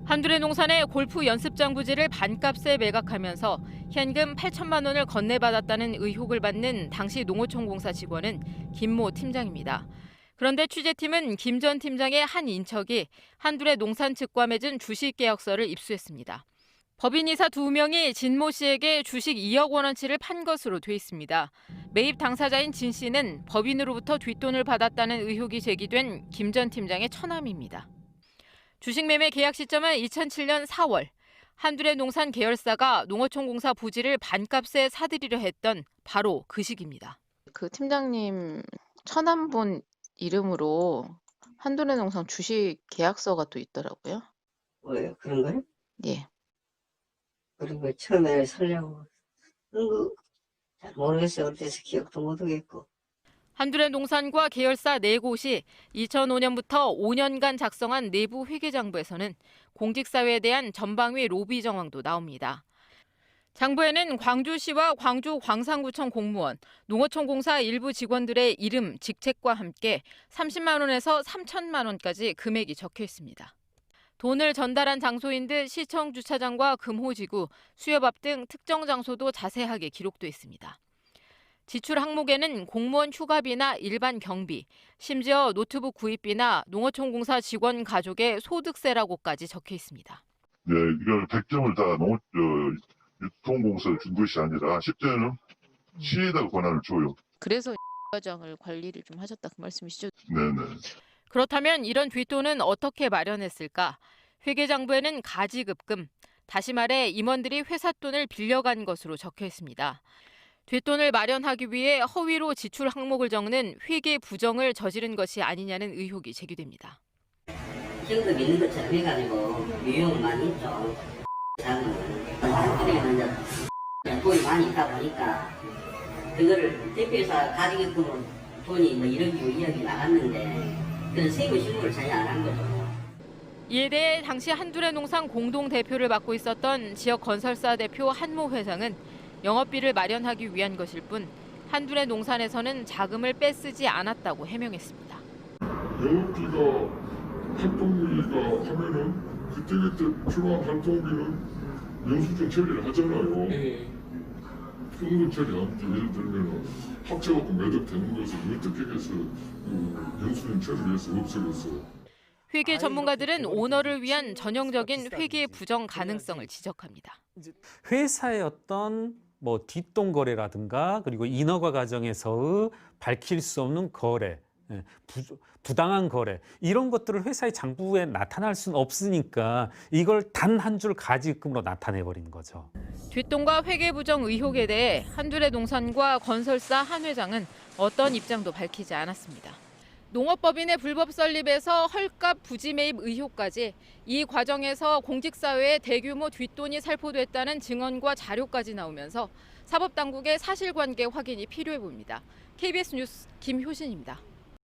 한두레 농산의 골프 연습장 부지를 반값에 매각하면서 현금 8천만 원을 건네받았다는 의혹을 받는 당시 농어촌공사 직원은 김모 팀장입니다. 그런데 취재팀은 김 전 팀장의 한 인척이 한두레 농산 측과 맺은 주식 계약서를 입수했습니다. 법인이사 2명이 진모 씨에게 주식 2억 원어치를 판 것으로 돼 있습니다. 매입 당사자인 진 씨는 법인으로부터 뒷돈을 받았다는 의혹이 제기된 김 전 팀장의 처남입니다. 주식 매매 계약 시점은 2007년 4월. 한두레 농산 계열사가 농어촌공사 부지를 반값에 사들이려 했던 바로 그 시기입니다. 그 팀장님 처남분 이름으로 한두레 농산 주식 계약서가 또 있더라고요. 뭐예요? 그런 거요? 예. 그런 거 처음에 설령 그런 거 잘 모르겠어요. 어때서 기억도 못 하겠고. 한두레 농산과 계열사 4곳이 2005년부터 5년간 작성한 내부 회계장부에서는 공직사회에 대한 전방위 로비 정황도 나옵니다. 장부에는 광주시와 광주 광산구청 공무원, 농어촌공사 일부 직원들의 이름, 직책과 함께 30만 원에서 3천만 원까지 금액이 적혀 있습니다. 돈을 전달한 장소인 듯 시청 주차장과 금호지구, 수협 앞 등 특정 장소도 자세하게 기록돼 있습니다. 지출 항목에는 공무원 휴가비나 일반 경비, 심지어 노트북 구입비나 농어촌공사 직원 가족의 소득세라고까지 적혀 있습니다. 네, 이걸 100점을 다 유통공사에 준 것이 아니라 10점은 시에다가 권한을 줘요. 그래서 과장을 관리를 좀 하셨다 그 말씀이시죠? 네네. 그렇다면 이런 뒷돈은 어떻게 마련했을까? 회계장부에는 가지급금, 다시 말해 임원들이 회사 돈을 빌려간 것으로 적혀 있습니다. 뒷돈을 마련하기 위해 허위로 지출 항목을 적는 회계 부정을 저지른 것이 아니냐는 의혹이 제기됩니다. 현금 있는 것처럼 해가지고 유용은 많이 있죠. 한꺼번에는 이제 돈이 많이 있다 보니까 그거를 대표이사 가지급금으로 돈이 뭐 1억이고 2억이 나갔는데 그런 세부 신고를 전혀 안 한 거죠. 이에 대해 당시 한두레 농산 공동대표를 맡고 있었던 지역 건설사 대표 한모 회장은 영업비를 마련하기 위한 것일 뿐 한두레 농산에서는 자금을 빼쓰지 않았다고 해명했습니다. 영업비가 활동비가 하면은 그때그때 필요한 활동비는 영수증 처리를 하잖아요. 현금 처리하는데 예를 들면 합쳐갖고 매덕되는 것을 어떻게 해서 영수증 처리해서 없애겠어요. 회계 전문가들은 오너를 위한 전형적인 회계 부정 가능성을 지적합니다. 회사의 어떤 뒷돈 거래라든가 그리고 인허가 과정에서의 밝힐 수 없는 거래, 부당한 거래 이런 것들을 회사의 장부에 나타날 수는 없으니까 이걸 단 한 줄 가지급금으로 나타내버린 거죠. 뒷돈과 회계 부정 의혹에 대해 한두레 농산과 건설사 한 회장은 어떤 입장도 밝히지 않았습니다. 농업법인의 불법 설립에서 헐값 부지 매입 의혹까지 이 과정에서 공직사회에 대규모 뒷돈이 살포됐다는 증언과 자료까지 나오면서 사법당국의 사실관계 확인이 필요해 보입니다. KBS 뉴스 김효신입니다.